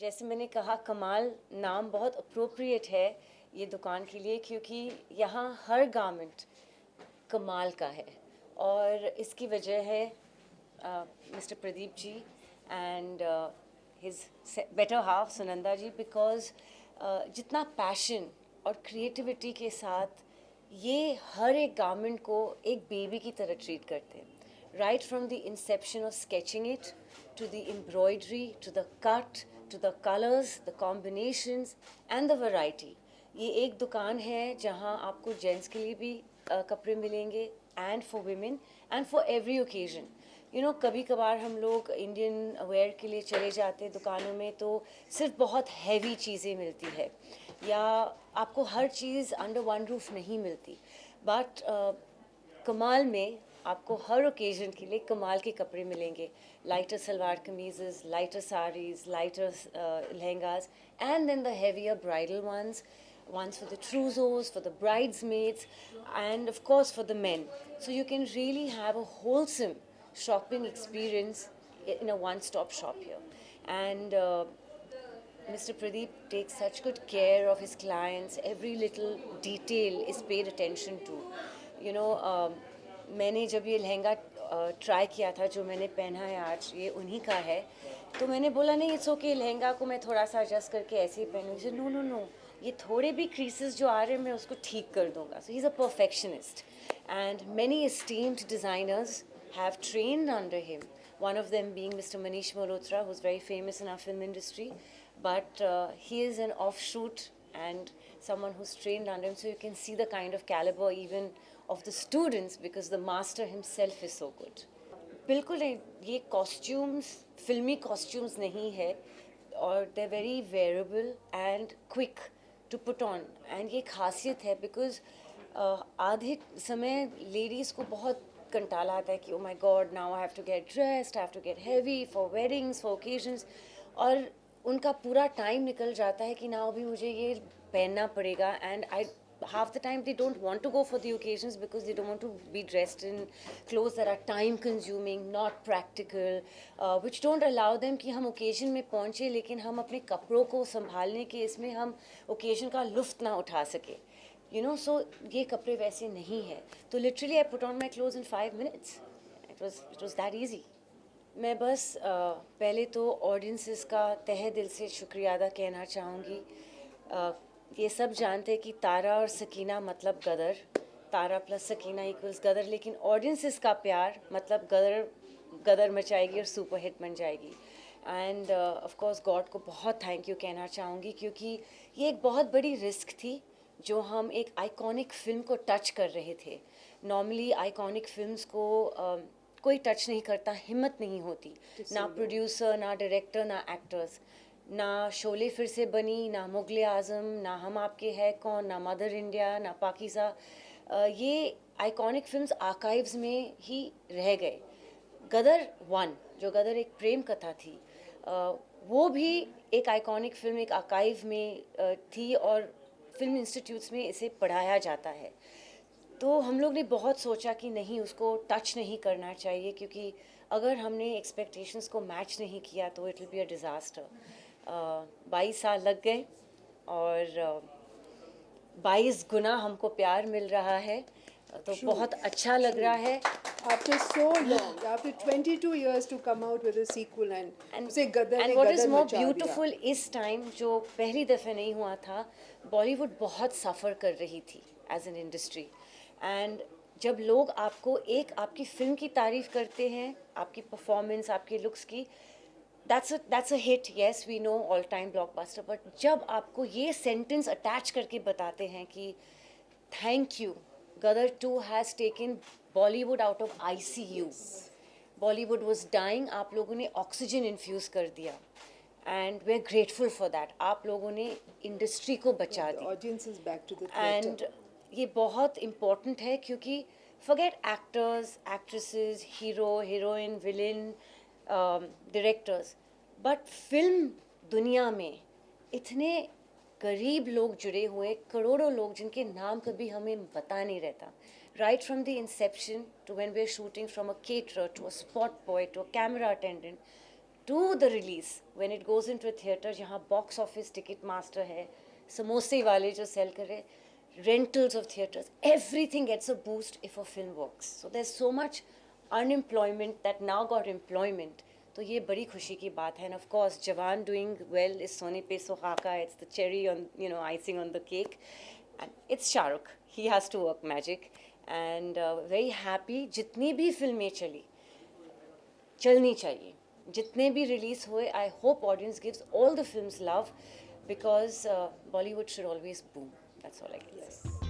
जैसे मैंने कहा, कमाल नाम बहुत अप्रोप्रिएट है ये दुकान के लिए, क्योंकि यहाँ हर गारमेंट कमाल का है। और इसकी वजह है mister Pradeep ji and his better half Sunanda ji, because जितना पैशन और क्रिएटिविटी के साथ ये हर एक गारमेंट को एक बेबी की तरह ट्रीट करते हैं, right from the inception of sketching it, to the embroidery, to the cut, to the colors, the combinations and the variety. ये एक दुकान है जहाँ आपको जेंट्स के लिए भी कपड़े मिलेंगे and for women and for every occasion. You know, कभी कभार हम लोग इंडियन वेयर के लिए चले जाते हैं दुकानों में, तो सिर्फ बहुत हैवी चीज़ें मिलती है या आपको हर चीज़ अंडर वन रूफ नहीं मिलती। बट कमाल में आपको हर ओकेजन के लिए कमाल के कपड़े मिलेंगे। Lighter salwar kameez, lighter saris, lighter lehengas, and then the heavier bridal ones for the trousseaux, for the bridesmaids, and of course for the men. So you can really have a wholesome shopping experience in a one-stop shop here. And Mr. Pradeep takes such good care of his clients. Every little detail is paid attention to. You know, मैंने जब ये lehenga try किया था, जो मैंने पहना है आज, ये उन्हीं का है, तो मैंने बोला नहीं, इट्स ओके, लहंगा को मैं थोड़ा सा एडजस्ट करके ऐसे ही पहनूँगी। नो नो नो, ये थोड़े भी क्रीसेस जो आ रहे हैं मैं उसको ठीक कर दूँगा। So he is a perfectionist and many esteemed designers have trained under him, one of them being Mr. Manish Malhotra, who's very famous in our film industry, but he is an offshoot and someone who's trained under him, so you can see the kind of caliber even of the students, because the master himself is so good. बिल्कुल नहीं, ये costumes फिल्मी costumes नहीं है, और they very wearable and quick to put on, and ये खासियत है बिकॉज आधे समय लेडीज़ को बहुत कंटाला आता है कि oh my god, now I have to get dressed, I have to get heavy for weddings, for occasions, और उनका पूरा टाइम निकल जाता है कि ना अभी मुझे ये पहनना पड़ेगा, and I half the time they don't want to go for the occasions because they don't want to be dressed in clothes that are time consuming, not practical, which don't allow them कि हम occasion में पहुँचे लेकिन हम अपने कपड़ों को संभालने के इसमें हम occasion का लुफ्त ना उठा सके। You know, so ये कपड़े वैसे नहीं है, तो literally I put on my clothes in 5 minutes. It was that easy. मैं बस पहले तो ऑडियंसेस का तहे दिल से शुक्रिया अदा कहना चाहूँगी। ये सब जानते हैं कि तारा और सकीना मतलब गदर, तारा प्लस सकीना इक्वल्स गदर, लेकिन ऑडियंसेस का प्यार मतलब गदर मचाएगी और सुपर हिट बन जाएगी। एंड ऑफ कोर्स गॉड को बहुत थैंक यू कहना चाहूँगी, क्योंकि ये एक बहुत बड़ी रिस्क थी जो हम एक आइकॉनिक फिल्म को टच कर रहे थे। नॉर्मली आइकॉनिक फिल्म्स को कोई टच नहीं करता, हिम्मत नहीं होती, ना प्रोड्यूसर, ना डायरेक्टर, ना एक्टर्स। ना शोले फिर से बनी, ना मुगले आज़म, ना हम आपके है कौन, ना मदर इंडिया, ना पाकिज़ा, ये आइकॉनिक फिल्म्स आर्काइव्स में ही रह गए। गदर 1, जो गदर एक प्रेम कथा थी, वो भी एक आइकॉनिक फिल्म एक आर्काइव में थी और फिल्म इंस्टीट्यूट्स में इसे पढ़ाया जाता है। तो हम लोग ने बहुत सोचा कि नहीं, उसको टच नहीं करना चाहिए, क्योंकि अगर हमने एक्सपेक्टेशंस को मैच नहीं किया तो it will be a disaster. 22 साल लग गए और 22 गुना हमको प्यार मिल रहा है, तो बहुत अच्छा लग रहा है। After so long, after 22 years to come out with a sequel and say Gadar and what is more beautiful, इस टाइम जो पहली दफ़ा नहीं हुआ था, बॉलीवुड बहुत सफ़र कर रही थी एज एन इंडस्ट्री, एंड जब लोग आपको एक आपकी फिल्म की तारीफ़ करते हैं, आपकी परफॉर्मेंस, आपके लुक्स की, that's a hit, yes we know, all time blockbuster, but जब आपको ये सेंटेंस अटैच करके बताते हैं कि thank you, Gadar 2 has taken Bollywood out of ICU. Bollywood was dying, आप लोगों ने ऑक्सीजन इन्फ्यूज़ कर दिया, and we are grateful for that. आप लोगों ने इंडस्ट्री को बचा दी, एंड ये बहुत इम्पोर्टेंट है, क्योंकि forget actors, actresses, hero, heroine, villain, directors, but film दुनिया में इतने गरीब लोग जुड़े हुए, करोड़ों लोग जिनके नाम कभी हमें पता नहीं रहता. Right from the inception to when we're shooting, from a caterer to a spot boy to a camera attendant to the release when it goes into a theater जहाँ box office ticket master है, समोसे वाले जो sell करे, rentals of theaters, everything gets a boost if a film works. So there's so much unemployment that now got employment. तो ये बड़ी खुशी की बात है. And of course जवान doing well is सोने पे सुहागा. It's the cherry on, you know, icing on the cake. And it's Shahrukh. He has to work magic. And very happy. जितनी भी फिल्में चलनी चाहिए, जितने भी रिलीज हुए, I hope audience gives all the films love, because Bollywood should always boom. That's all I can say.